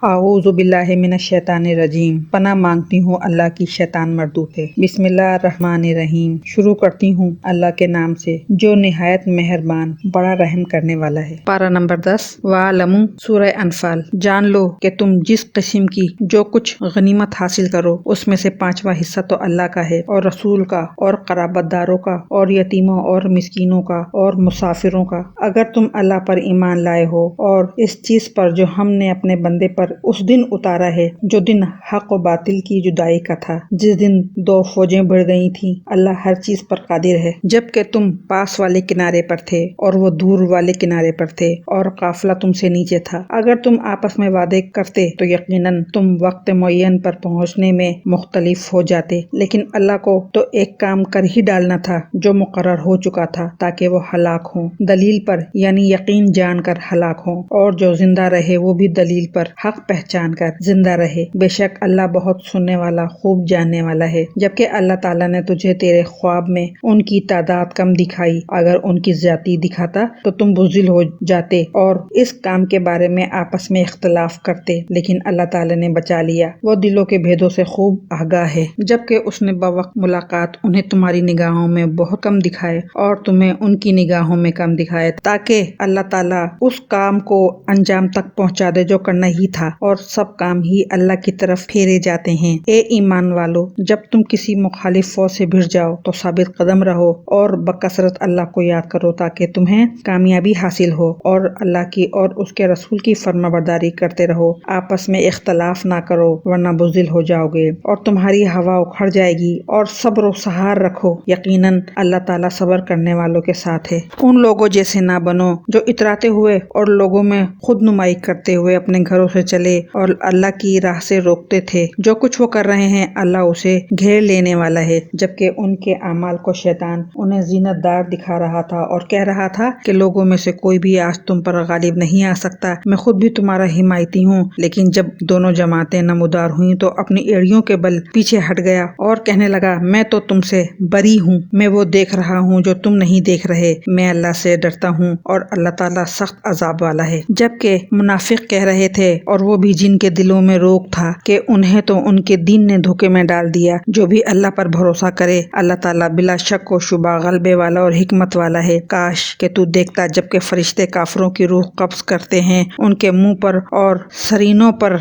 اعوذ باللہ من الشیطان الرجیم۔ پناہ مانگتی ہوں اللہ کی شیطان مردود سے۔ بسم اللہ الرحمن الرحیم۔ شروع کرتی ہوں اللہ کے نام سے جو نہایت مہربان بڑا رحم کرنے والا ہے۔ پارہ نمبر 10 وَاعْلَمُوا سورہ انفال۔ جان لو کہ تم جس قسم کی جو کچھ غنیمت حاصل کرو اس میں سے 5واں حصہ تو اللہ کا ہے اور رسول کا اور قرابت داروں کا اور یتیموں اور مسکینوں کا اور مسافروں کا، اگر تم اللہ پر ایمان لائے ہو اور اس چیز پر جو ہم نے اپنے بندے پر اس دن اتارا ہے جو دن حق و باطل کی جدائی کا تھا، جس دن دو فوجیں بڑھ گئی تھیں۔ اللہ ہر چیز پر قادر ہے۔ جبکہ تم پاس والے کنارے پر تھے اور وہ دور والے کنارے پر تھے اور قافلہ تم سے نیچے تھا، اگر تم آپس میں وعدے کرتے تو یقیناً تم وقت معین پر پہنچنے میں مختلف ہو جاتے، لیکن اللہ کو تو ایک کام کر ہی ڈالنا تھا جو مقرر ہو چکا تھا تاکہ وہ ہلاک ہوں، دلیل پر یعنی یقین جان کر ہلاک ہوں، اور جو زندہ رہے وہ بھی دلیل پر حق پہچان کر زندہ رہے۔ بے شک اللہ بہت سننے والا خوب جاننے والا ہے۔ جبکہ اللہ تعالیٰ نے تجھے تیرے خواب میں ان کی تعداد کم دکھائی، اگر ان کی زیادتی دکھاتا تو تم بزدل ہو جاتے اور اس کام کے بارے میں آپس میں اختلاف کرتے، لیکن اللہ تعالیٰ نے بچا لیا، وہ دلوں کے بھیدوں سے خوب آگاہ ہے۔ جبکہ اس نے بوقت ملاقات انہیں تمہاری نگاہوں میں بہت کم دکھائے اور تمہیں ان کی نگاہوں میں کم دکھائے، تاکہ اللہ تعالیٰ اس کام کو انجام تک پہنچا دے جو کرنا ہی تھا، اور سب کام ہی اللہ کی طرف پھیرے جاتے ہیں۔ اے ایمان والو، جب تم کسی مخالف فوج سے بھڑ جاؤ تو ثابت قدم رہو اور بکثرت اللہ کو یاد کرو تاکہ تمہیں کامیابی حاصل ہو، اور اللہ کی اور اس کے رسول کی فرمانبرداری کرتے رہو، آپس میں اختلاف نہ کرو ورنہ بزدل ہو جاؤ گے اور تمہاری ہوا اکھڑ جائے گی، اور صبر و سہار رکھو، یقیناً اللہ تعالیٰ صبر کرنے والوں کے ساتھ ہے۔ ان لوگوں جیسے نہ بنو جو اتراتے ہوئے اور لوگوں میں خود نمائی کرتے ہوئے اپنے گھروں سے چلے اور اللہ کی راہ سے روکتے تھے۔ جو کچھ وہ کر رہے ہیں اللہ اسے گھیر لینے والا ہے۔ جبکہ ان کے اعمال کو شیطان انہیں زینت دار دکھا رہا تھا اور کہہ رہا تھا کہ لوگوں میں سے کوئی بھی آج تم پر غالب نہیں آ سکتا، میں خود بھی تمہارا حمایتی ہوں۔ لیکن جب دونوں جماعتیں نمودار ہوئیں تو اپنی ایڑیوں کے بل پیچھے ہٹ گیا اور کہنے لگا میں تو تم سے بری ہوں، میں وہ دیکھ رہا ہوں جو تم نہیں دیکھ رہے، میں اللہ سے ڈرتا ہوں اور اللہ تعالیٰ سخت عذاب والا ہے۔ جبکہ منافق کہہ رہے تھے، اور وہ بھی جن کے دلوں میں روک تھا، کہ انہیں تو ان کے دین نے دھوکے میں ڈال دیا، جو بھی اللہ پر بھروسہ کرے اللہ تعالیٰ بلا شک و شبہ غلبے والا اور حکمت والا ہے۔ کاش کہ تو دیکھتا جبکہ فرشتے کافروں کی روح قبض کرتے ہیں، ان کے منہ پر اور سرینوں پر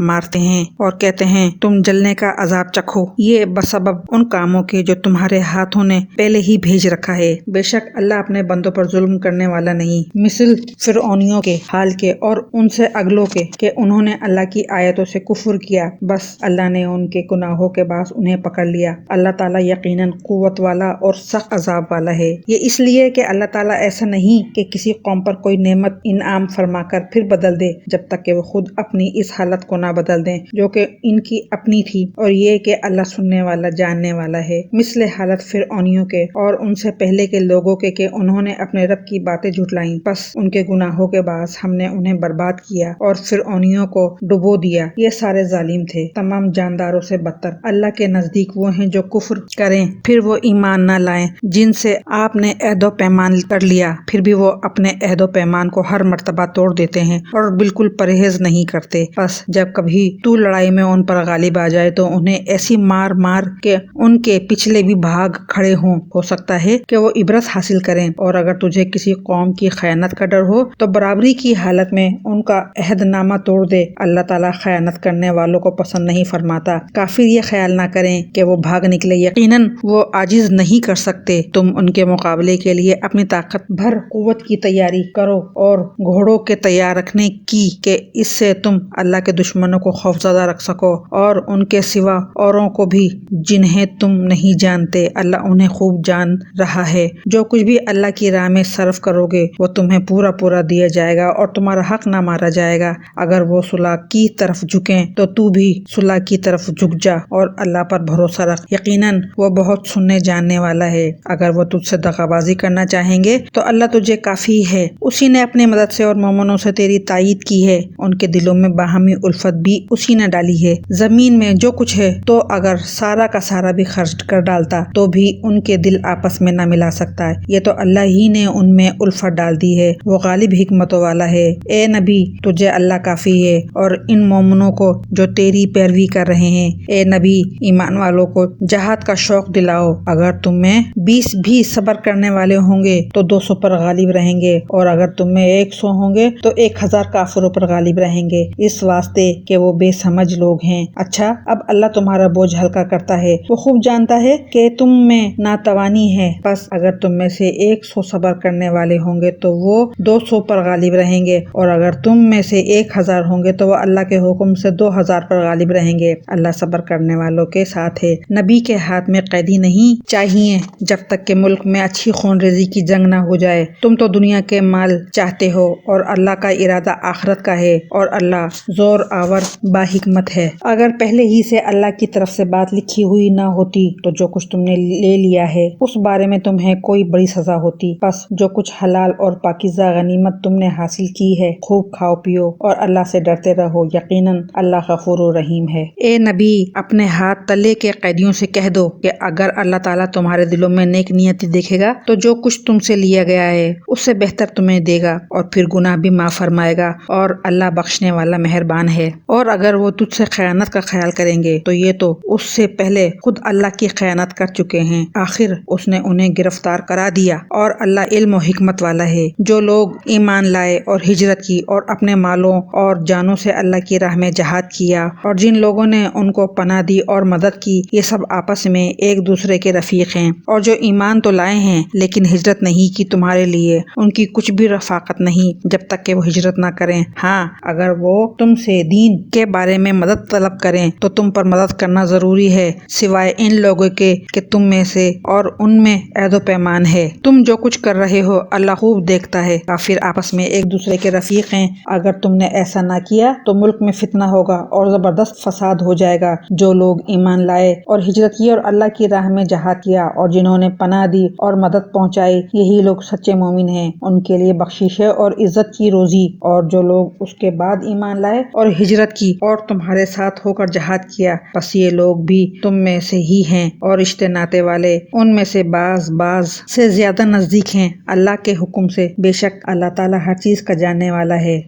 مارتے ہیں اور کہتے ہیں تم جلنے کا عذاب چکھو، یہ بسبب ان کاموں کے جو تمہارے ہاتھوں نے پہلے ہی بھیج رکھا ہے۔ بے شک اللہ اپنے بندوں پر ظلم کرنے والا نہیں، مثل فرعونیوں کے حال کے اور ان سے اگلوں کے، کہ انہوں نے اللہ کی آیتوں سے کفر کیا، بس اللہ نے ان کے گناہوں کے باعث انہیں پکڑ لیا۔ اللہ تعالیٰ یقیناً قوت والا اور سخت عذاب والا ہے۔ یہ اس لیے کہ اللہ تعالیٰ ایسا نہیں کہ کسی قوم پر کوئی نعمت انعام فرما کر پھر بدل دے جب تک کہ وہ خود اپنی اس حالت کو نہ بدل دیں جو کہ ان کی اپنی تھی، اور یہ کہ اللہ سننے والا جاننے والا ہے۔ مثل حالت فرعونیوں کے اور ان سے پہلے کے لوگوں کے کہ انہوں نے اپنے رب کی باتیں جھٹلائیں، پس ان کے گناہوں کے باعث ہم نے انہیں برباد کیا اور فرعونیوں کو ڈبو دیا۔ یہ سارے ظالم تھے، تمام جانداروں سے بدتر۔ اللہ کے نزدیک وہ ہیں جو کفر کریں پھر وہ ایمان نہ لائیں، جن سے آپ نے عہد و پیمان کر لیا، پھر بھی وہ اپنے عہد و پیمان کو ہر مرتبہ توڑ دیتے ہیں اور بالکل پرہیز نہیں کرتے۔ بس جب کبھی تو لڑائی میں ان پر غالب آ جائے تو انہیں ایسی مار کہ ان کے پچھلے بھی بھاگ کھڑے ہوں، ہو سکتا ہے کہ وہ عبرت حاصل کریں۔ اور اگر تجھے کسی قوم کی خیانت کا ڈر ہو تو برابری کی حالت میں ان کا عہد نامہ توڑ دے، اللہ تعالیٰ خیانت کرنے والوں کو پسند نہیں فرماتا۔ کافر یہ خیال نہ کریں کہ وہ بھاگ نکلے، یقیناً وہ عاجز نہیں کر سکتے۔ تم ان کے مقابلے کے لیے اپنی طاقت بھر قوت کی تیاری کرو اور گھوڑوں کے تیار رکھنے کی، کہ اس سے تم اللہ کے دشمنوں کو خوفزدہ رکھ سکو اور ان کے سوا اوروں کو بھی جنہیں تم نہیں جانتے، اللہ انہیں خوب جان رہا ہے۔ جو کچھ بھی اللہ کی راہ میں صرف کرو گے وہ تمہیں پورا پورا دیا جائے گا اور تمہارا حق نہ مارا جائے گا۔ اگر وہ صلح کی طرف جھکیں تو تو بھی صلح کی طرف جھک جا اور اللہ پر بھروسہ رکھ، یقیناً وہ بہت سننے جاننے والا ہے۔ اگر وہ تجھ سے دغا بازی کرنا چاہیں گے تو اللہ تجھے کافی ہے، اسی نے اپنی مدد سے اور مومنوں سے تیری تائید کی ہے، ان کے دلوں میں باہمی الفت بھی اسی نے ڈالی ہے۔ زمین میں جو کچھ ہے تو اگر سارا کا سارا بھی خرچ کر ڈالتا تو بھی ان کے دل آپس میں نہ ملا سکتا ہے، یہ تو اللہ ہی نے ان میں الفت ڈال دی ہے، وہ غالب حکمتوں والا ہے۔ اے نبی، تجھے اللہ کافی کافی ہے، اور ان مومنوں کو جو تیری پیروی کر رہے ہیں، اے نبی ایمان والوں کو جہاد کا شوق دلاؤ۔ اگر تم میں 20 بھی صبر کرنے والے ہوں گے تو 200 پر غالب رہیں گے، اور اگر تم میں 100 ہوں گے تو 1000 کافروں پر غالب رہیں گے، اس واسطے کہ وہ بے سمجھ لوگ ہیں۔ اچھا، اب اللہ تمہارا بوجھ ہلکا کرتا ہے، وہ خوب جانتا ہے کہ تم میں ناتوانی ہے، بس اگر تم میں سے 100 صبر کرنے والے ہوں گے تو وہ 200 پر غالب رہیں گے، اور اگر تم میں سے 1000 ہوں گے تو وہ اللہ کے حکم سے 2000 پر غالب رہیں گے۔ اللہ صبر کرنے والوں کے ساتھ ہے۔ نبی کے ہاتھ میں قیدی نہیں چاہیے جب تک کہ ملک میں اچھی خون ریزی کی جنگ نہ ہو جائے۔ تم تو دنیا کے مال چاہتے ہو، اور اللہ کا ارادہ آخرت کا ہے، اور اللہ زور آور با حکمت ہے۔ اگر پہلے ہی سے اللہ کی طرف سے بات لکھی ہوئی نہ ہوتی تو جو کچھ تم نے لے لیا ہے اس بارے میں تمہیں کوئی بڑی سزا ہوتی، بس جو کچھ حلال اور پاکیزہ غنیمت تم نے حاصل کی ہے خوب کھاؤ پیو اور اللہ سے ڈرتے رہو، یقیناً اللہ غفور و رحیم ہے۔ اے نبی اپنے ہاتھ تلے کے قیدیوں سے کہہ دو کہ اگر اللہ تعالیٰ تمہارے دلوں میں نیک نیتی دیکھے گا تو جو کچھ تم سے لیا گیا ہے اس سے بہتر تمہیں دے گا، اور پھر گناہ بھی معاف فرمائے گا، اور اللہ بخشنے والا مہربان ہے۔ اور اگر وہ تجھ سے خیانت کا خیال کریں گے تو یہ تو اس سے پہلے خود اللہ کی خیانت کر چکے ہیں، آخر اس نے انہیں گرفتار کرا دیا، اور اللہ علم و حکمت والا ہے۔ جو لوگ ایمان لائے اور ہجرت کی اور اپنے مالوں اور جانوں سے اللہ کی راہ میں جہاد کیا، اور جن لوگوں نے ان کو پناہ دی اور مدد کی، یہ سب آپس میں ایک دوسرے کے رفیق ہیں۔ اور جو ایمان تو لائے ہیں لیکن ہجرت نہیں کی، تمہارے لیے ان کی کچھ بھی رفاقت نہیں جب تک کہ وہ ہجرت نہ کریں۔ ہاں، اگر وہ تم سے دین کے بارے میں مدد طلب کریں تو تم پر مدد کرنا ضروری ہے، سوائے ان لوگوں کے کہ تم میں سے اور ان میں عہد و پیمان ہے۔ تم جو کچھ کر رہے ہو اللہ خوب دیکھتا ہے۔ کافر آپس میں ایک دوسرے کے رفیق ہیں، اگر تم نے ایسا نہ کیا تو ملک میں فتنہ ہوگا اور زبردست فساد ہو جائے گا۔ جو لوگ ایمان لائے اور ہجرت کی اور اللہ کی راہ میں جہاد کیا، اور جنہوں نے پناہ دی اور مدد پہنچائی، یہی لوگ سچے مومن ہیں، ان کے لیے بخشش ہے اور عزت کی روزی۔ اور جو لوگ اس کے بعد ایمان لائے اور ہجرت کی اور تمہارے ساتھ ہو کر جہاد کیا، بس یہ لوگ بھی تم میں سے ہی ہیں، اور رشتے ناتے والے ان میں سے بعض سے زیادہ نزدیک ہیں اللہ کے حکم سے، بے شک اللہ تعالیٰ ہر چیز کا جاننے والا ہے۔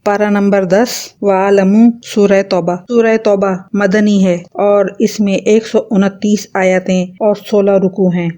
پارہ نمبر 10 وَاعْلَمُوا سورہ توبہ۔ سورہ توبہ مدنی ہے اور اس میں 129 آیتیں اور 16 رکوع ہیں۔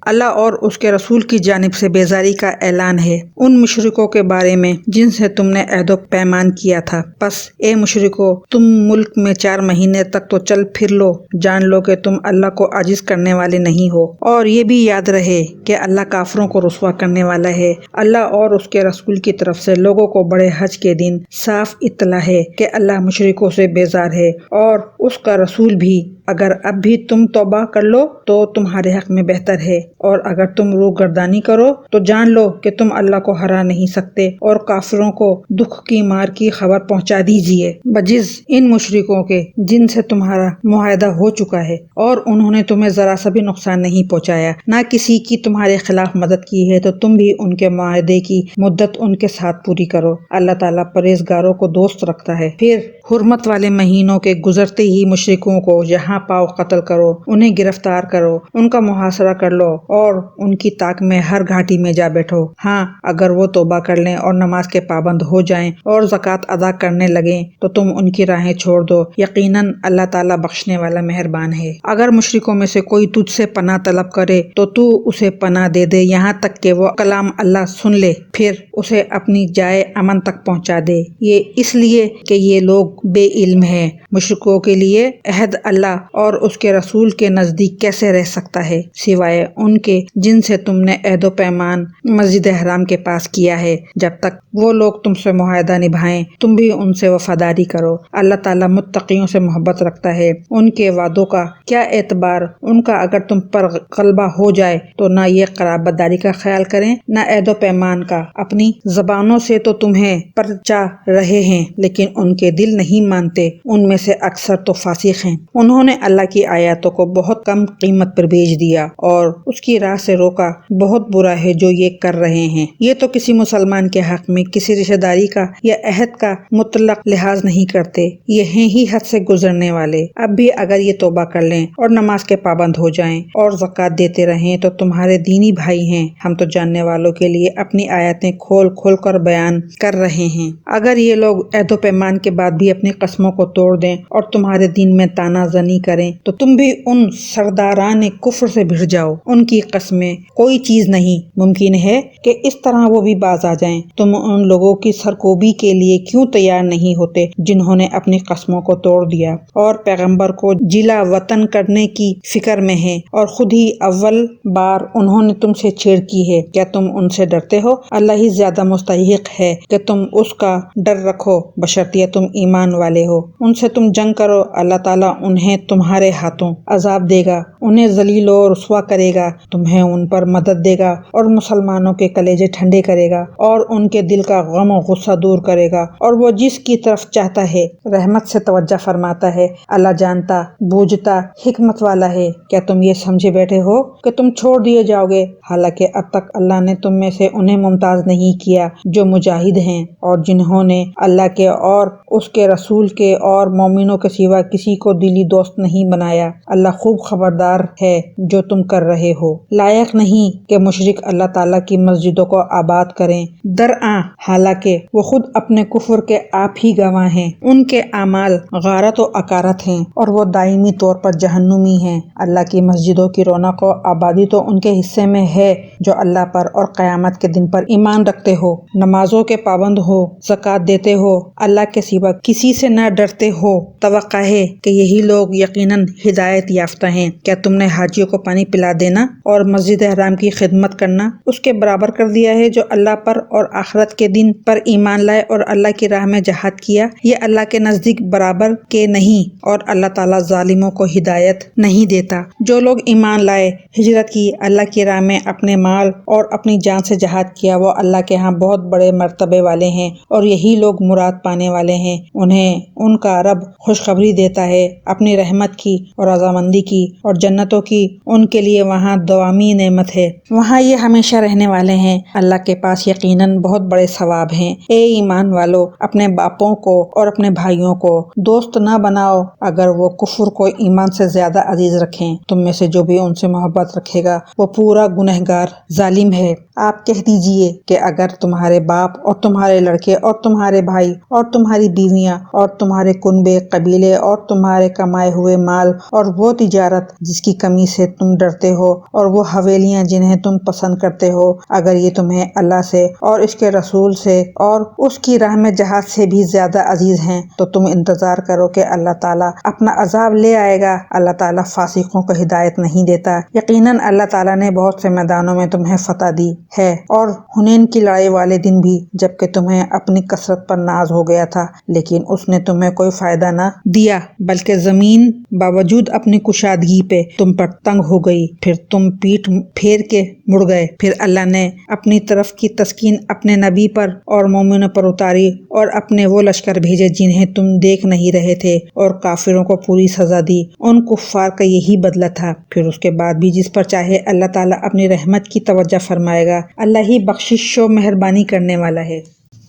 اللہ اور اس کے رسول کی جانب سے بیزاری کا اعلان ہے ان مشرکوں کے بارے میں جن سے تم نے عہد و پیمان کیا تھا۔ پس اے مشرکو، تم ملک میں 4 مہینے تک تو چل پھر لو، جان لو کہ تم اللہ کو عاجز کرنے والے نہیں ہو، اور یہ بھی یاد رہے کہ اللہ کافروں کو رسوا کرنے والا ہے۔ اللہ اور اس کے رسول کی طرف سے لوگوں کو بڑے حج کے دن صاف اطلاع ہے کہ اللہ مشرکوں سے بیزار ہے، اور اس کا رسول بھی۔ اگر اب بھی تم توبہ کر لو تو تمہارے حق میں بہتر ہے، اور اگر تم روح گردانی کرو تو جان لو کہ تم اللہ کو ہرا نہیں سکتے، اور کافروں کو دکھ کی مار کی خبر پہنچا دیجیے، بجز ان مشرکوں کے جن سے تمہارا معاہدہ ہو چکا ہے، اور انہوں نے تمہیں ذرا سا بھی نقصان نہیں پہنچایا، نہ کسی کی تمہارے خلاف مدد کی ہے، تو تم بھی ان کے معاہدے کی مدت ان کے ساتھ پوری کرو۔ اللہ تعالیٰ پرہیزگاروں کو دوست رکھتا ہے۔ پھر حرمت والے مہینوں کے گزرتے ہی مشرکوں کو جہاں پاؤ قتل کرو، انہیں گرفتار کرو، ان کا محاصرہ کر لو، اور ان کی طاق میں ہر گھاٹی میں جا بیٹھو۔ ہاں، اگر وہ توبہ کر لیں اور نماز کے پابند ہو جائیں اور زکوٰۃ ادا کرنے لگیں تو تم ان کی راہیں چھوڑ دو، یقیناً اللہ تعالیٰ بخشنے والا مہربان ہے۔ اگر مشرکوں میں سے کوئی تجھ سے پناہ طلب کرے تو تو اسے پناہ دے دے یہاں تک کہ وہ کلام اللہ سن لے، پھر اسے اپنی جائے امن تک پہنچا دے۔ یہ اس لیے کہ یہ لوگ بے علم ہیں۔ مشرکوں کے لیے عہد اللہ اور اس کے رسول کے نزدیک کیسے رہ سکتا ہے، سوائے ان کے جن سے تم نے عہد و پیمان مسجد حرام کے پاس کیا ہے۔ جب تک وہ لوگ تم سے معاہدہ نبھائیں تم بھی ان سے وفاداری کرو۔ اللہ تعالیٰ متقیوں سے محبت رکھتا ہے۔ ان کے وعدوں کا کیا اعتبار ان کا اگر تم پر غلبہ ہو جائے تو نہ یہ قرابت داری کا خیال کریں نہ عہد و پیمان کا۔ اپنی زبانوں سے تو تمہیں پرچا رہے ہیں لیکن ان کے دل نہیں مانتے، ان میں سے اکثر تو فاسق ہیں۔ انہوں نے اللہ کی آیاتوں کو بہت کم قیمت پر بیچ دیا اور اس کی راہ سے روکا، بہت برا ہے جو یہ کر رہے ہیں۔ یہ تو کسی مسلمان کے حق میں کسی رشتہ داری کا یا عہد کا مطلق لحاظ نہیں کرتے، یہ ہیں ہی حد سے گزرنے والے۔ اب بھی اگر یہ توبہ کر لیں اور نماز کے پابند ہو جائیں اور زکوٰۃ دیتے رہیں تو تمہارے دینی بھائی ہیں۔ ہم تو جاننے والوں کے لیے اپنی آیتیں کھول کھول کر بیان کر رہے ہیں۔ اگر یہ لوگ عہد و پیمان کے بعد بھی اپنی قسموں کو توڑ دیں اور تمہارے دین میں طعنہ زنی کریں تو تم بھی ان سرداران کفر سے بھڑ جاؤ۔ ان کی قسمیں کوئی چیز نہیں، ممکن ہے کہ اس طرح وہ بھی باز آ جائیں۔ تم ان لوگوں کی سرکوبی کے لیے کیوں تیار نہیں ہوتے جنہوں نے اپنی قسموں کو توڑ دیا اور پیغمبر کو جلا وطن کرنے کی فکر میں ہیں اور خود ہی اول بار انہوں نے تم سے چھیڑ کی ہے؟ کیا تم ان سے ڈرتے ہو؟ اللہ ہی زیادہ مستحق ہے کہ تم اس کا ڈر رکھو، بشرطیہ تم ایمان والے ہو۔ ان سے تم جنگ کرو، اللہ تعالیٰ انہیں تمہارے ہاتھوں عذاب دے گا، انہیں ذلیل و رسوا کرے گا، تمہیں ان پر مدد دے گا اور مسلمانوں کے کلیجے ٹھنڈے کرے گا اور ان کے دل کا غم و غصہ دور کرے گا، اور وہ جس کی طرف چاہتا ہے رحمت سے توجہ فرماتا ہے۔ اللہ جانتا بوجھتا حکمت والا ہے۔ کیا تم یہ سمجھے بیٹھے ہو کہ تم چھوڑ دیے جاؤ گے، حالانکہ اب تک اللہ نے تم میں سے انہیں ممتاز نہیں کیا جو مجاہد ہیں اور جنہوں نے اللہ کے اور اس کے رسول کے اور مومنوں کے سوا کسی کو دلی دوست نہیں بنایا۔ اللہ خوب خبردار ہے جو تم کر رہے ہو۔ لائق نہیں کہ مشرک اللہ تعالیٰ کی مسجدوں کو آباد کریں، درآں حالانکہ وہ خود اپنے کفر کے آپ ہی گواہ ہیں۔ ان کے اعمال غارت و اکارت ہیں اور وہ دائمی طور پر جہنمی ہیں۔ اللہ کی مسجدوں کی رونق و آبادی تو ان کے حصے میں ہے جو اللہ پر اور قیامت کے دن پر ایمان رکھتے ہو، نمازوں کے پابند ہو، زکوٰۃ دیتے ہو، اللہ کے سوا کسی سے نہ ڈرتے ہو۔ توقع ہے کہ یہی لوگ یقیناً ہدایت یافتہ ہیں۔ کیا تم نے حاجیوں کو پانی پلا دینا اور مسجد حرام کی خدمت کرنا اس کے برابر کر دیا ہے جو اللہ پر اور آخرت کے دن پر ایمان لائے اور اللہ کی راہ میں جہاد کیا؟ یہ اللہ کے نزدیک برابر کے نہیں، اور اللہ تعالیٰ ظالموں کو ہدایت نہیں دیتا۔ جو لوگ ایمان لائے، ہجرت کی، اللہ کی راہ میں اپنے مال اور اپنی جان سے جہاد کیا، وہ اللہ کے ہاں بہت بڑے مرتبے والے ہیں اور یہی لوگ مراد پانے والے ہیں۔ انہیں ان کا رب خوشخبری دیتا ہے اپنی رحمت کی اور رضامندی کی اور جنتوں کی، ان کے لیے وہاں دوامی نعمت ہے، وہاں یہ ہمیشہ رہنے والے ہیں۔ اللہ کے پاس یقیناً بہت بڑے ثواب ہیں۔ اے ایمان والو، اپنے باپوں کو اور اپنے بھائیوں کو دوست نہ بناؤ اگر وہ کفر کو ایمان سے زیادہ عزیز رکھیں۔ تم میں سے جو بھی ان سے محبت رکھے گا وہ پورا گنہگار ظالم ہے۔ آپ کہہ دیجئے کہ اگر تمہارے باپ اور تمہارے لڑکے اور تمہارے بھائی اور تمہاری بیویاں اور تمہارے کنبے قبیلے اور تمہارے کمائے ہوئے مال اور وہ تجارت جس کی کمی سے تم ڈرتے ہو اور وہ حویلیاں جنہیں تم پسند کرتے ہو، اگر یہ تمہیں اللہ سے اور اس کے رسول سے اور اس کی راہ میں جہاد سے بھی زیادہ عزیز ہیں تو تم انتظار کرو کہ اللہ تعالیٰ اپنا عذاب لے آئے گا۔ اللہ تعالیٰ فاسقوں کو ہدایت نہیں دیتا۔ یقیناً اللہ تعالیٰ نے بہت سے میدانوں میں تمہیں فتح دی ہے اور حنین کی لڑائی والے دن بھی، جبکہ تمہیں اپنی کثرت پر ناز ہو گیا تھا لیکن اس نے تمہیں کوئی فائدہ نہ دیا، بلکہ زمین باوجود اپنی کشادگی پہ تم پر تنگ ہو گئی، پھر تم پیٹھ پھیر کے مڑ گئے۔ پھر اللہ نے اپنی طرف کی تسکین اپنے نبی پر اور مومنوں پر اتاری اور اپنے وہ لشکر بھیجے جنہیں تم دیکھ نہیں رہے تھے اور کافروں کو پوری سزا دی۔ ان کفار کا یہی بدلہ تھا۔ پھر اس کے بعد بھی جس پر چاہے اللہ تعالیٰ اپنی رحمت کی توجہ فرمائے گا۔ اللہ ہی بخشش و مہربانی کرنے والا ہے۔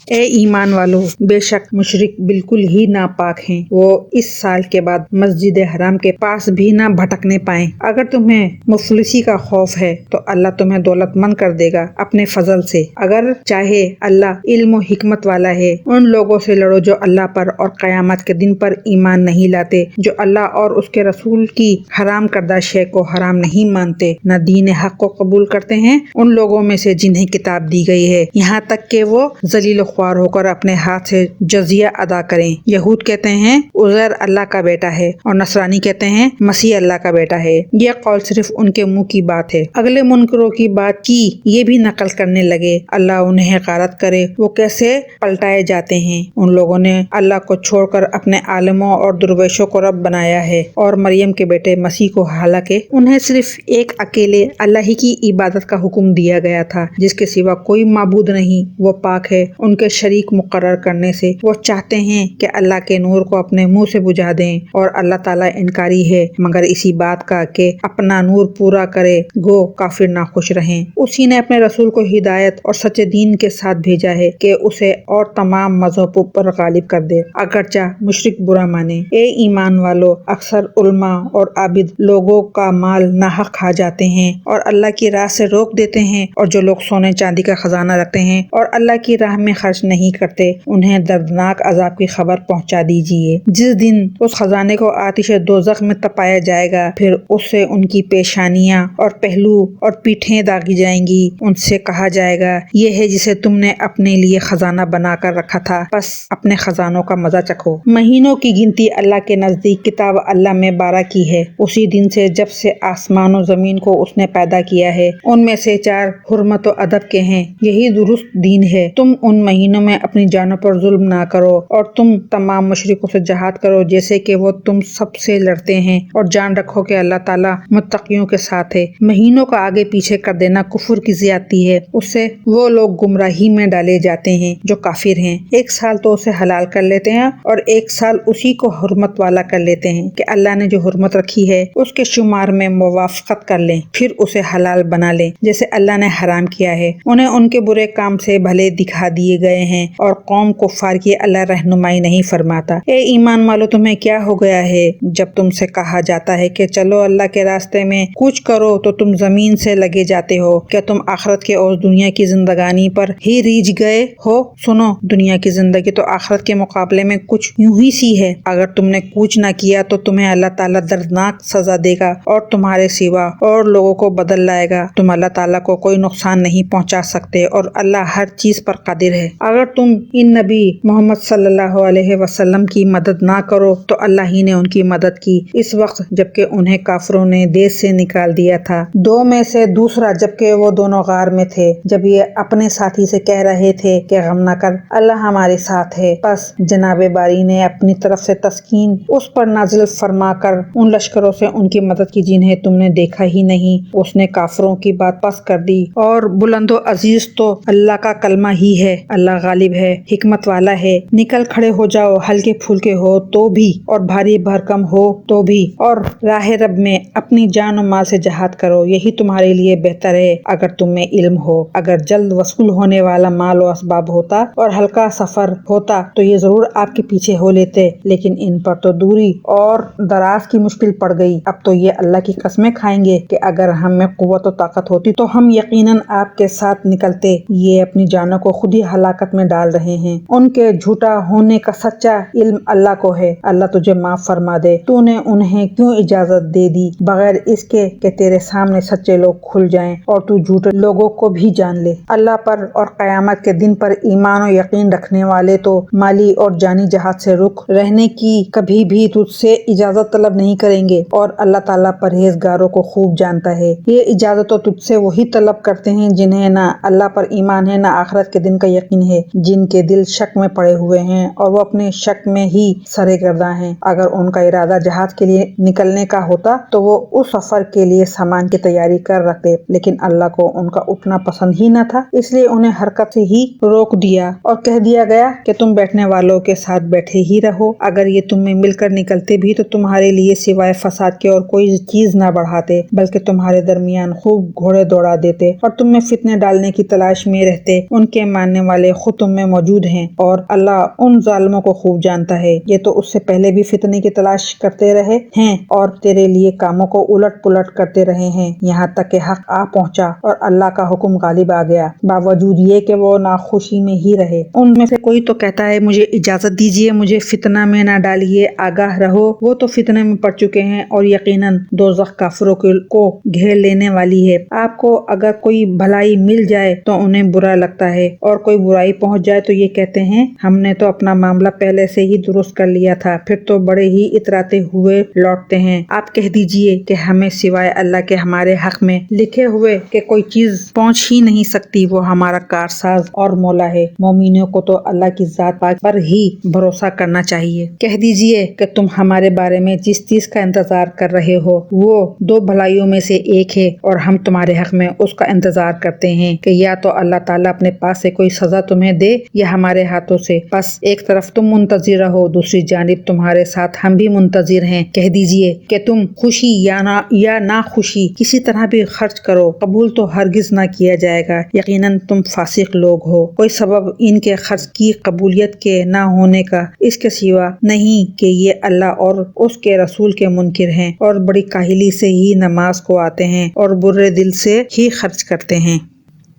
اے ایمان والو، بے شک مشرک بالکل ہی ناپاک ہیں، وہ اس سال کے بعد مسجد حرام کے پاس بھی نہ بھٹکنے پائیں۔ اگر تمہیں مفلسی کا خوف ہے تو اللہ تمہیں دولت مند کر دے گا اپنے فضل سے، اگر چاہے اللہ علم و حکمت والا ہے۔ ان لوگوں سے لڑو جو اللہ پر اور قیامت کے دن پر ایمان نہیں لاتے، جو اللہ اور اس کے رسول کی حرام کردہ شے کو حرام نہیں مانتے، نہ دین حق کو قبول کرتے ہیں، ان لوگوں میں سے جنہیں کتاب دی گئی ہے، یہاں تک کہ وہ ذلیل خوار ہو کر اپنے ہاتھ سے جزیہ ادا کریں۔ یہود کہتے ہیں عزیر اللہ کا بیٹا ہے اور نصرانی کہتے ہیں مسیح اللہ کا بیٹا ہے۔ یہ قول صرف ان کے منہ کی بات ہے۔ اگلے منکروں کی بات کی یہ بھی نقل کرنے لگے۔ اللہ انہیں غارت کرے وہ کیسے پلٹائے جاتے ہیں۔ ان لوگوں نے اللہ کو چھوڑ کر اپنے عالموں اور درویشوں کو رب بنایا ہے اور مریم کے بیٹے مسیح کو، حالانکہ انہیں صرف ایک اکیلے اللہ ہی کی عبادت کا حکم دیا گیا تھا جس کے سوا کوئی معبود نہیں، وہ پاک ہے۔ ان کے کے شریک مقرر کرنے سے وہ چاہتے ہیں کہ اللہ کے نور کو اپنے منہ سے بجھا دیں، اور اللہ تعالیٰ انکاری ہے مگر اسی بات کا کہ اپنا نور پورا کرے، گو کافر ناخوش رہیں۔ اسی نے اپنے رسول کو ہدایت اور سچے دین کے ساتھ بھیجا ہے کہ اسے اور تمام مذہبوں پر غالب کر دے، اگرچہ مشرک برا مانے۔ اے ایمان والو، اکثر علماء اور عابد لوگوں کا مال ناحق کھا جاتے ہیں اور اللہ کی راہ سے روک دیتے ہیں، اور جو لوگ سونے چاندی کا خزانہ رکھتے ہیں اور اللہ کی راہ میں خرچ نہیں کرتے، انہیں دردناک عذاب کی خبر پہنچا دیجیے۔ جس دن اس خزانے کو آتش دوزخ میں تپایا جائے گا، پھر اس سے ان کی پیشانیاں اور پہلو اور پیٹھیں داغی جائیں گی۔ ان سے کہا جائے گا، یہ ہے جسے تم نے اپنے لیے خزانہ بنا کر رکھا تھا، بس اپنے خزانوں کا مزہ چکھو۔ مہینوں کی گنتی اللہ کے نزدیک کتاب اللہ میں 12 کی ہے، اسی دن سے جب سے آسمان و زمین کو اس نے پیدا کیا ہے۔ ان میں سے 4 حرمت و ادب کے ہیں، یہی درست دین ہے۔ تم ان مہینوں میں اپنی جانوں پر ظلم نہ کرو، اور تم تمام مشرکوں سے جہاد کرو جیسے کہ وہ تم سب سے لڑتے ہیں، اور جان رکھو کہ اللہ تعالیٰ متقیوں کے ساتھ ہے۔ مہینوں کا آگے پیچھے کر دینا کفر کی زیادتی ہے، اس سے وہ لوگ گمراہی میں ڈالے جاتے ہیں جو کافر ہیں۔ ایک سال تو اسے حلال کر لیتے ہیں اور ایک سال اسی کو حرمت والا کر لیتے ہیں کہ اللہ نے جو حرمت رکھی ہے اس کے شمار میں موافقت کر لیں، پھر اسے حلال بنا لیں جیسے اللہ نے حرام کیا ہے۔ انہیں ان کے برے کام سے بھلے دکھا دیے گئے ہیں، اور قوم کفار کی اللہ رہنمائی نہیں فرماتا۔ اے ایمان والو، تمہیں کیا ہو گیا ہے جب تم سے کہا جاتا ہے کہ چلو اللہ کے راستے میں کچھ کرو تو تم زمین سے لگے جاتے ہو؟ کیا تم آخرت کے اور دنیا کی زندگانی پر ہی ریجھ گئے ہو؟ سنو، دنیا کی زندگی تو آخرت کے مقابلے میں کچھ یوں ہی سی ہے۔ اگر تم نے کچھ نہ کیا تو تمہیں اللہ تعالیٰ دردناک سزا دے گا، اور تمہارے سوا اور لوگوں کو بدل لائے گا۔ تم اللہ تعالیٰ کو کوئی نقصان نہیں پہنچا سکتے، اور اللہ ہر چیز پر قادر ہے۔ اگر تم ان نبی محمد صلی اللہ علیہ وسلم کی مدد نہ کرو تو اللہ ہی نے ان کی مدد کی، اس وقت جبکہ انہیں کافروں نے دیس سے نکال دیا تھا۔ 2 میں سے دوسرا جبکہ وہ دونوں غار میں تھے، جب یہ اپنے ساتھی سے کہہ رہے تھے کہ غم نہ کر، اللہ ہمارے ساتھ ہے۔ پس جناب باری نے اپنی طرف سے تسکین اس پر نازل فرما کر ان لشکروں سے ان کی مدد کی جنہیں تم نے دیکھا ہی نہیں۔ اس نے کافروں کی بات پس کر دی، اور بلند و عزیز تو اللہ کا کلمہ ہی ہے، اللہ غالب ہے، حکمت والا ہے۔ نکل کھڑے ہو جاؤ، ہلکے پھلکے ہو تو بھی اور بھاری بھرکم ہو تو بھی، اور راہ رب میں اپنی جان و مال سے جہاد کرو، یہی تمہارے لیے بہتر ہے اگر تم میں علم ہو۔ اگر جلد وصول ہونے والا مال و اسباب ہوتا اور ہلکا سفر ہوتا تو یہ ضرور آپ کے پیچھے ہو لیتے، لیکن ان پر تو دوری اور دراز کی مشکل پڑ گئی۔ اب تو یہ اللہ کی قسمیں کھائیں گے کہ اگر ہم میں قوت و طاقت ہوتی تو ہم یقیناً آپ کے ساتھ نکلتے۔ یہ اپنی جانوں کو خود ہی ہلاکت میں ڈال رہے ہیں۔ ان کے جھوٹا ہونے کا سچا علم اللہ کو ہے، اللہ تجھے معاف فرما دے۔ تو نے انہیں کیوں اجازت دے دی بغیر اس کے کہ تیرے سامنے سچے لوگ کھل جائیں اور تو جھوٹے لوگوں کو بھی جان لے۔ اللہ پر اور قیامت کے دن پر ایمان و یقین رکھنے والے تو مالی اور جانی جہاد سے رک رہنے کی کبھی بھی تجھ سے اجازت طلب نہیں کریں گے، اور اللہ تعالیٰ پرہیزگاروں کو خوب جانتا ہے۔ یہ اجازت تو تجھ سے وہی طلب کرتے ہیں جنہیں نہ اللہ پر ایمان ہے نہ آخرت کے دن کا یقین ہے، جن کے دل شک میں پڑے ہوئے ہیں اور وہ اپنے شک میں ہی سرے گرداں ہیں۔ اگر ان کا ارادہ جہاد کے لیے نکلنے کا ہوتا تو وہ اس سفر کے لیے سامان کی تیاری کر رکھتے، لیکن اللہ کو ان کا اٹھنا پسند ہی نہ تھا، اس لیے انہیں حرکت سے ہی روک دیا اور کہہ دیا گیا کہ تم بیٹھنے والوں کے ساتھ بیٹھے ہی رہو۔ اگر یہ تم میں مل کر نکلتے بھی تو تمہارے لیے سوائے فساد کے اور کوئی چیز نہ بڑھاتے، بلکہ تمہارے درمیان خوب گھوڑے دوڑا دیتے اور تم میں فتنے ڈالنے کی تلاش میں رہتے۔ ان کے ماننے والے خود تم میں موجود ہیں، اور اللہ ان ظالموں کو خوب جانتا ہے۔ یہ تو اس سے پہلے بھی فتنے کی تلاش کرتے رہے ہیں اور تیرے لیے کاموں کو الٹ پلٹ کرتے رہے ہیں، یہاں تک کہ حق آ پہنچا اور اللہ کا حکم غالب آ گیا، باوجود یہ کہ وہ ناخوشی میں ہی رہے۔ ان میں سے کوئی تو کہتا ہے مجھے اجازت دیجیے، مجھے فتنہ میں نہ ڈالیے، آگاہ رہو، وہ تو فتنے میں پڑ چکے ہیں اور یقیناً دوزخ کافروں کو گھیر لینے والی ہے۔ آپ کو اگر کوئی بھلائی مل جائے تو انہیں برا لگتا ہے، اور کوئی برائی پہنچ جائے تو یہ کہتے ہیں ہم نے تو اپنا معاملہ پہلے سے ہی درست کر لیا تھا، پھر تو بڑے ہی اتراتے ہوئے لوٹتے ہیں۔ آپ کہہ دیجئے کہ ہمیں سوائے اللہ کے ہمارے حق میں لکھے ہوئے کہ کوئی چیز پہنچ ہی نہیں سکتی، وہ ہمارا کارساز اور مولا ہے۔ مومنوں کو تو اللہ کی ذات پاک پر ہی بھروسہ کرنا چاہیے۔ کہہ دیجئے کہ تم ہمارے بارے میں جس چیز کا انتظار کر رہے ہو وہ 2 بھلائیوں میں سے ایک ہے، اور ہم تمہارے حق میں اس کا انتظار کرتے ہیں کہ یا تو اللہ تعالیٰ اپنے پاس سے کوئی سزا تمہیں دے یا ہمارے ہاتھوں سے، بس ایک طرف تم منتظر رہو، دوسری جانب تمہارے ساتھ ہم بھی منتظر ہیں۔ کہہ دیجئے کہ تم خوشی یا نہ خوشی کسی طرح بھی خرچ کرو، قبول تو ہرگز نہ کیا جائے گا، یقیناً تم فاسق لوگ ہو۔ کوئی سبب ان کے خرچ کی قبولیت کے نہ ہونے کا اس کے سوا نہیں کہ یہ اللہ اور اس کے رسول کے منکر ہیں اور بڑی کاہلی سے ہی نماز کو آتے ہیں اور برے دل سے ہی خرچ کرتے ہیں۔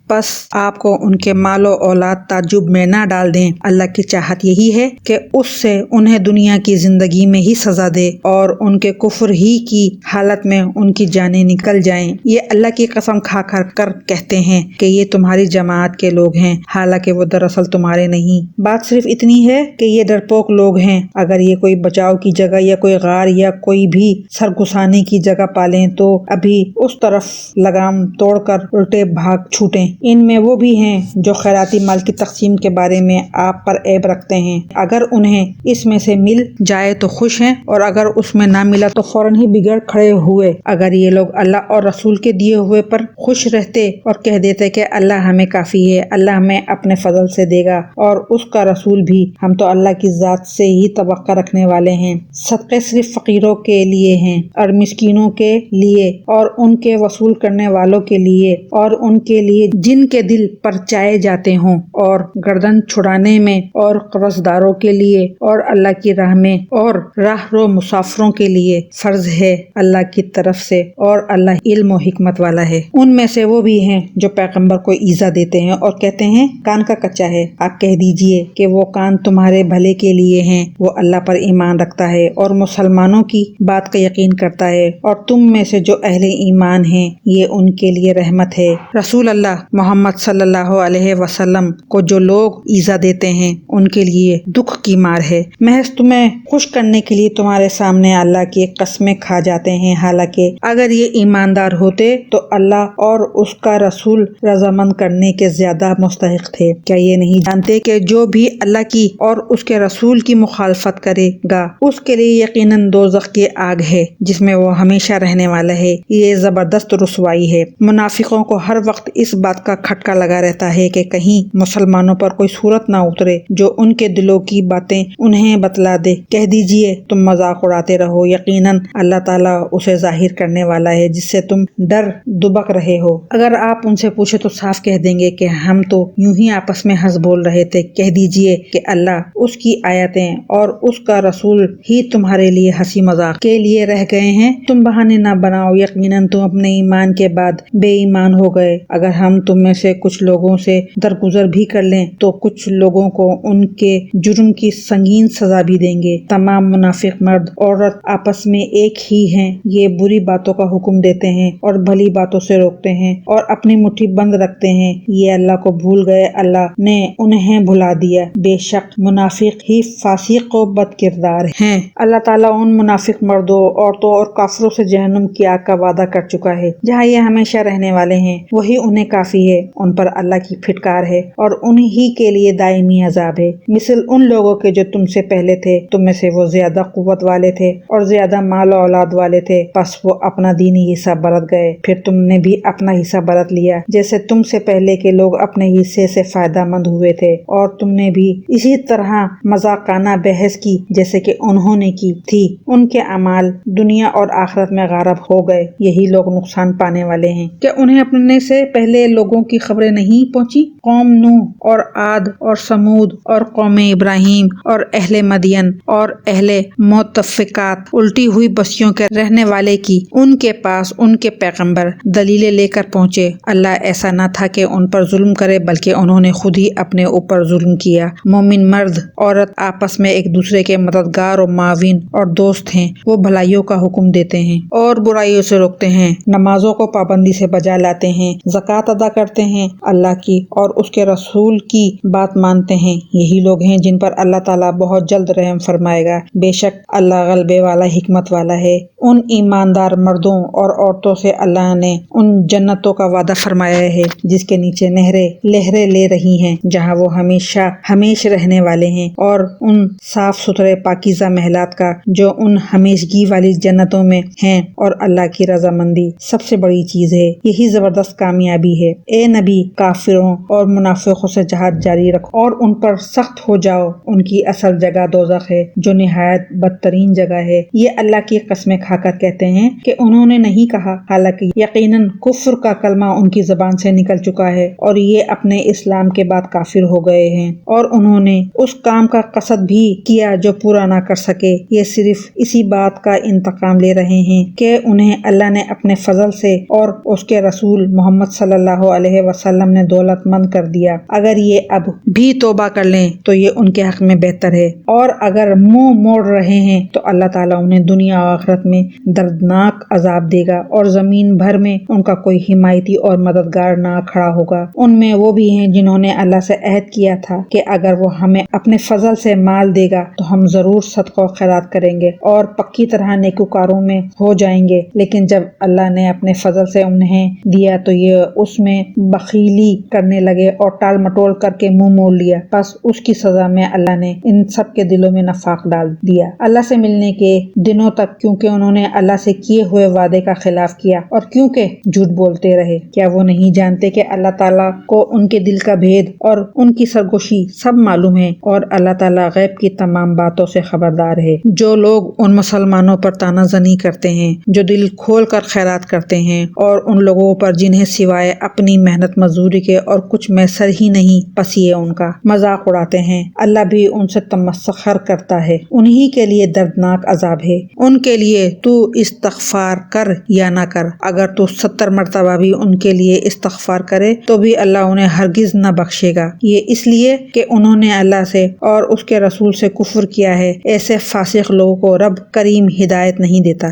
بس آپ کو ان کے مال و اولاد تعجب میں نہ ڈال دیں، اللہ کی چاہت یہی ہے کہ اس سے انہیں دنیا کی زندگی میں ہی سزا دے اور ان کے کفر ہی کی حالت میں ان کی جانیں نکل جائیں۔ یہ اللہ کی قسم کھا کر کہتے ہیں کہ یہ تمہاری جماعت کے لوگ ہیں، حالانکہ وہ دراصل تمہارے نہیں۔ بات صرف اتنی ہے کہ یہ ڈرپوک لوگ ہیں، اگر یہ کوئی بچاؤ کی جگہ یا کوئی غار یا کوئی بھی سرگسانے کی جگہ پالیں تو ابھی اس طرف لگام توڑ کر الٹے بھاگ چھوٹیں۔ ان میں وہ بھی ہیں جو خیراتی مال کی تقسیم کے بارے میں آپ پر عیب رکھتے ہیں، اگر انہیں اس میں سے مل جائے تو خوش ہیں اور اگر اس میں نہ ملا تو فوراً ہی بگڑ کھڑے ہوئے۔ اگر یہ لوگ اللہ اور رسول کے دیے ہوئے پر خوش رہتے اور کہہ دیتے کہ اللہ ہمیں کافی ہے، اللہ ہمیں اپنے فضل سے دے گا اور اس کا رسول بھی، ہم تو اللہ کی ذات سے ہی توقع رکھنے والے ہیں، صدقے صرف فقیروں کے لیے ہیں اور مسکینوں کے لیے اور ان کے وصول کرنے والوں کے لیے اور ان کے لیے جن کے دل پرچائے جاتے ہوں، اور گردن چھڑانے میں اور قرض داروں کے لیے اور اللہ کی راہ میں اور راہ رو مسافروں کے لیے فرض ہے اللہ کی طرف سے، اور اللہ علم و حکمت والا ہے۔ ان میں سے وہ بھی ہیں جو پیغمبر کو ایذا دیتے ہیں اور کہتے ہیں کان کا کچا ہے۔ آپ کہہ دیجئے کہ وہ کان تمہارے بھلے کے لیے ہیں، وہ اللہ پر ایمان رکھتا ہے اور مسلمانوں کی بات کا یقین کرتا ہے، اور تم میں سے جو اہل ایمان ہیں یہ ان کے لیے رحمت ہے۔ رسول اللہ محمد صلی اللہ علیہ وسلم کو جو لوگ ایذا دیتے ہیں ان کے لیے دکھ کی مار ہے، محض تمہیں خوش کرنے کے لیے تمہارے سامنے اللہ کی قسمیں کھا جاتے ہیں، حالانکہ اگر یہ ایماندار ہوتے تو اللہ اور اس کا رسول رضامند کرنے کے زیادہ مستحق تھے۔ کیا یہ نہیں جانتے کہ جو بھی اللہ کی اور اس کے رسول کی مخالفت کرے گا اس کے لیے یقیناً دوزخ کی آگ ہے جس میں وہ ہمیشہ رہنے والا ہے، یہ زبردست رسوائی ہے۔ منافقوں کو ہر وقت اس بات کا کھٹکا لگا رہتا ہے کہ کہیں مسلمانوں پر کوئی صورت نہ اترے جو ان کے دلوں کی باتیں انہیں بتلا دے۔ کہہ دیجئے تم مذاق اڑاتے رہو، یقیناً اللہ تعالیٰ اسے ظاہر کرنے والا ہے جس سے تم ڈر دبک رہے ہو۔ اگر آپ ان سے پوچھے تو صاف کہہ دیں گے کہ ہم تو یوں ہی آپس میں ہنس بول رہے تھے۔ کہہ دیجئے کہ اللہ، اس کی آیتیں اور اس کا رسول ہی تمہارے لیے ہنسی مذاق کے لیے رہ گئے ہیں، تم بہانے نہ بناؤ، یقیناً تم اپنے ایمان کے بعد بے ایمان ہو گئے۔ اگر ہم تم میں سے کچھ لوگوں سے درگزر بھی کر لیں تو کچھ لوگوں کو ان کے جرم کی سنگین سزا بھی دیں گے۔ تمام منافق مرد عورت آپس میں ایک ہی ہیں، یہ بری باتوں کا حکم دیتے ہیں اور بھلی باتوں سے روکتے ہیں اور اپنی مٹھی بند رکھتے ہیں، یہ اللہ کو بھول گئے، اللہ نے انہیں بھلا دیا، بے شک منافق ہی فاسق و بد کردار ہیں۔ اللہ تعالیٰ ان منافق مردوں، عورتوں اور کافروں سے جہنم کی آگ کا وعدہ کر چکا ہے جہاں یہ ہمیشہ رہنے والے ہیں، وہی انہیں کافی ہے، ان پر اللہ کی پھٹکار ہے اور انہی کے لیے دائمی عذاب ہے۔ مثل ان لوگوں کے جو تم سے پہلے تھے، تم میں سے وہ زیادہ قوت والے تھے اور زیادہ مال و اولاد والے تھے، پس وہ اپنا دینی حصہ برت گئے، پھر تم نے بھی اپنا حصہ برت لیا، جیسے تم سے پہلے کے لوگ اپنے حصے سے فائدہ مند ہوئے تھے، اور تم نے بھی اسی طرح مذاقانہ بحث کی جیسے کہ انہوں نے کی تھی۔ ان کے اعمال دنیا اور آخرت میں غارب ہو گئے، یہی لوگ نقصان پانے والے ہیں۔ کیا انہیں اپنے سے پہلے لوگوں کی خبریں نہیں پہنچی؟ قوم نوح اور عاد اور سمود اور قوم ابراہیم اور اہل مدین اور اہل مؤتفقات، الٹی ہوئی بستیوں کے رہنے والے کی ان کے پاس ان کے پیغمبر دلیلیں لے کر پہنچے۔ اللہ ایسا نہ تھا کہ ان پر ظلم کرے، بلکہ انہوں نے خود ہی اپنے اوپر ظلم کیا۔ مومن مرد عورت آپس میں ایک دوسرے کے مددگار اور معاون اور دوست ہیں، وہ بھلائیوں کا حکم دیتے ہیں اور برائیوں سے روکتے ہیں، نمازوں کو پابندی سے بجا لاتے ہیں، زکوٰۃ ادا کرتے ہیں، اللہ کی اور اس کے رسول کی بات مانتے ہیں، یہی لوگ ہیں جن پر اللہ تعالیٰ بہت جلد رحم فرمائے گا، بے شک اللہ غلبے والا حکمت والا ہے۔ ان ایماندار مردوں اور عورتوں سے اللہ نے ان جنتوں کا وعدہ فرمایا ہے جس کے نیچے نہریں لہریں لے رہی ہیں، جہاں وہ ہمیشہ ہمیشہ رہنے والے ہیں، اور ان صاف ستھرے پاکیزہ محلات کا جو ان ہمیشگی والی جنتوں میں ہیں، اور اللہ کی رضامندی سب سے بڑی چیز ہے، یہی زبردست کامیابی ہے۔ اے نبی کافروں اور منافقوں سے جہاد جاری رکھو اور ان پر سخت ہو جاؤ، ان کی اصل جگہ دوزخ ہے جو نہایت بدترین جگہ ہے۔ یہ اللہ کی قسمیں کھا کر کہتے ہیں کہ انہوں نے نہیں کہا، حالانکہ یقیناً کفر کا کلمہ ان کی زبان سے نکل چکا ہے اور یہ اپنے اسلام کے بعد کافر ہو گئے ہیں، اور انہوں نے اس کام کا قصد بھی کیا جو پورا نہ کر سکے۔ یہ صرف اسی بات کا انتقام لے رہے ہیں کہ انہیں اللہ نے اپنے فضل سے اور اس کے رسول محمد صلی اللہ علیہ وسلم نے دولت مند کر دیا۔ اگر یہ اب بھی توبہ کر لیں تو یہ ان کے حق میں بہتر ہے، اور اگر منہ موڑ رہے ہیں تو اللہ تعالیٰ انہیں دنیا و آخرت میں دردناک عذاب دے گا، اور زمین بھر میں ان کا کوئی حمایتی اور مددگار نہ کھڑا ہوگا۔ ان میں وہ بھی ہیں جنہوں نے اللہ سے عہد کیا تھا کہ اگر وہ ہمیں اپنے فضل سے مال دے گا تو ہم ضرور صدقہ و خیرات کریں گے اور پکی طرح نیکوکاروں میں ہو جائیں گے، لیکن جب اللہ نے اپنے فضل سے انہیں دیا تو یہ اس میں بخیلی کرنے لگے اور ٹال مٹول کر کے منہ موڑ لیا، پس اس کی سزا میں اللہ نے ان سب کے دلوں میں نفاق ڈال دیا اللہ سے ملنے کے دنوں تک، کیونکہ انہوں نے اللہ سے کیے ہوئے وعدے کا خلاف کیا اور کیونکہ جھوٹ بولتے رہے۔ کیا وہ نہیں جانتے کہ اللہ تعالیٰ کو ان کے دل کا بھید اور ان کی سرگوشی سب معلوم ہے، اور اللہ تعالیٰ غیب کی تمام باتوں سے خبردار ہے۔ جو لوگ ان مسلمانوں پر طعنہ زنی کرتے ہیں جو دل کھول کر خیرات کرتے ہیں، اور ان لوگوں پر جنہیں سوائے اپنی محنت مزدوری کے اور کچھ میسر ہی نہیں، پس یہ ان کا مذاق اڑاتے ہیں، اللہ بھی ان سے تمسخر کرتا ہے، انہی کے لیے دردناک عذاب ہے۔ ان کے لیے تو استغفار کر یا نہ کر، اگر تو 70 مرتبہ بھی ان کے لیے استغفار کرے تو بھی اللہ انہیں ہرگز نہ بخشے گا، یہ اس لیے کہ انہوں نے اللہ سے اور اس کے رسول سے کفر کیا ہے۔ ایسے فاسق لوگوں کو رب کریم ہدایت نہیں دیتا۔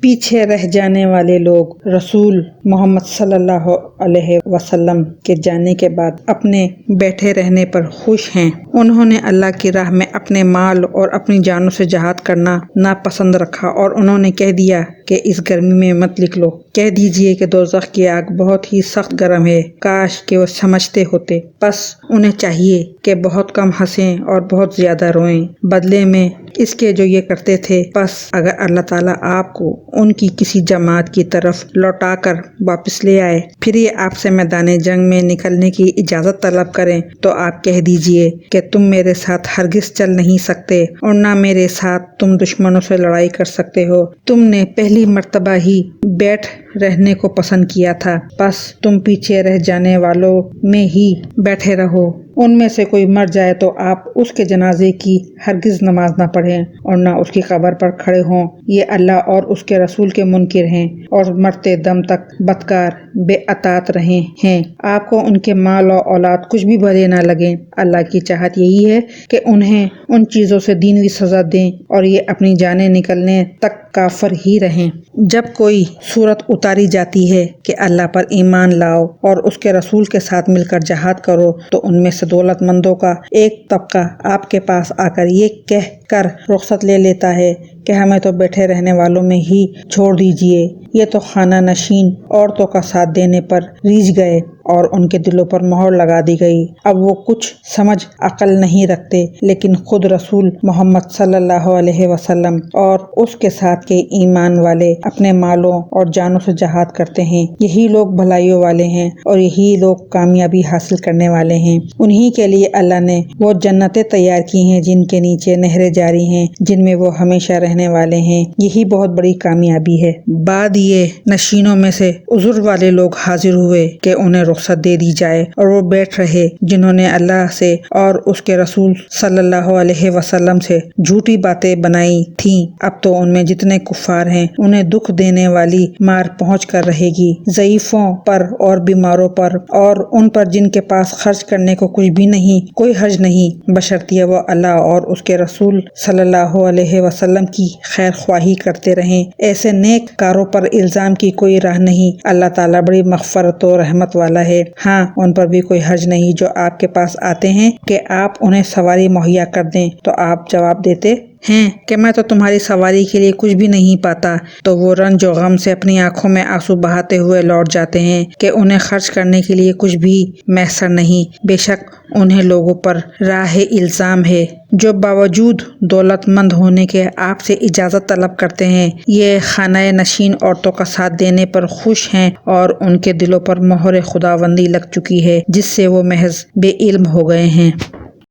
پیچھے رہ جانے والے لوگ رسول محمد صلی اللہ علیہ وسلم کے جانے کے بعد اپنے بیٹھے رہنے پر خوش ہیں۔ انہوں نے اللہ کی راہ میں اپنے مال اور اپنی جانوں سے جہاد کرنا ناپسند رکھا، اور انہوں نے کہہ دیا کہ اس گرمی میں مت نکلو، کہہ دیجئے کہ دوزخ کی آگ بہت ہی سخت گرم ہے، کاش کہ وہ سمجھتے ہوتے۔ پس انہیں چاہیے کہ بہت کم ہنسیں اور بہت زیادہ روئیں بدلے میں اس کے جو یہ کرتے تھے۔ پس اگر اللہ تعالیٰ آپ کو ان کی کسی جماعت کی طرف لوٹا کر واپس لے آئے، پھر یہ آپ سے میدان جنگ میں نکلنے کی اجازت طلب کریں تو آپ کہہ دیجئے کہ تم میرے ساتھ ہرگز چل نہیں سکتے، اور نہ میرے ساتھ تم دشمنوں سے لڑائی کر سکتے ہو، تم نے پہلی مرتبہ ہی بیٹھ رہنے کو پسند کیا تھا، پس تم پیچھے رہ جانے والوں میں ہی بیٹھے رہو۔ ان میں سے کوئی مر جائے تو آپ اس کے جنازے کی ہرگز نماز نہ پڑھیں اور نہ اس کی قبر پر کھڑے ہوں، یہ اللہ اور اس کے رسول کے منکر ہیں اور مرتے دم تک بدکار بے اطاعت رہے ہیں۔ آپ کو ان کے مال و اولاد کچھ بھی بھلے نہ لگیں، اللہ کی چاہت یہی ہے کہ انہیں ان چیزوں سے دینوی سزا دیں اور یہ اپنی جانیں نکلنے تک کافر ہی رہیں۔ جب کوئی صورت اتاری جاتی ہے کہ اللہ پر ایمان لاؤ اور اس کے رسول کے ساتھ مل کر جہاد کرو، تو ان میں سے دولت مندوں کا ایک طبقہ آپ کے پاس آ کر یہ کہہ کر رخصت لے لیتا ہے کہ ہمیں تو بیٹھے رہنے والوں میں ہی چھوڑ دیجئے، یہ تو خانہ نشین عورتوں کا ساتھ دینے پر ریجھ گئے اور ان کے دلوں پر مہر لگا دی گئی۔ اب وہ کچھ سمجھ عقل نہیں رکھتے، لیکن خود رسول محمد صلی اللہ علیہ وسلم اور اس کے ساتھ کے ایمان والے اپنے مالوں اور جانوں سے جہاد کرتے ہیں، یہی لوگ بھلائیوں والے ہیں اور یہی لوگ کامیابی حاصل کرنے والے ہیں۔ انہی کے لیے اللہ نے وہ جنتیں تیار کی ہیں جن کے نیچے نہریں جاری ہیں، جن میں وہ ہمیشہ رہنے والے ہیں، یہی بہت بڑی کامیابی ہے۔ بعد یہ نشینوں میں سے عذر والے لوگ حاضر ہوئے کہ انہیں رخصت دے دی جائے، اور وہ بیٹھ رہے جنہوں نے اللہ سے اور اس کے رسول صلی اللہ علیہ وسلم سے جھوٹی باتیں بنائی تھیں۔ اب تو ان میں جتنے کفار ہیں انہیں دکھ دینے والی مار پہنچ کر رہے گی، ضعیفوں پر اور بیماروں پر اور ان پر جن کے پاس خرچ کرنے کو کچھ بھی نہیں، کوئی حرج نہیں، بشرطیہ وہ اللہ اور اس کے رسول صلی اللہ علیہ وسلم کی خیر خواہی کرتے رہیں۔ ایسے نیک کاروں پر الزام کی کوئی راہ نہیں، اللہ تعالیٰ بڑی مغفرت و رحمت والا ہے۔ ہاں، ان پر بھی کوئی حرج نہیں جو آپ کے پاس آتے ہیں کہ آپ انہیں سواری مہیا کر دیں، تو آپ جواب دیتے ہیں کہ میں تو تمہاری سواری کے لیے کچھ بھی نہیں پاتا، تو وہ رنج و غم سے اپنی آنکھوں میں آنسو بہاتے ہوئے لوٹ جاتے ہیں کہ انہیں خرچ کرنے کے لیے کچھ بھی میسر نہیں۔ بے شک انہیں لوگوں پر راہ الزام ہے جو باوجود دولت مند ہونے کے آپ سے اجازت طلب کرتے ہیں۔ یہ خانہ نشین عورتوں کا ساتھ دینے پر خوش ہیں اور ان کے دلوں پر مہر خداوندی لگ چکی ہے جس سے وہ محض بے علم ہو گئے ہیں۔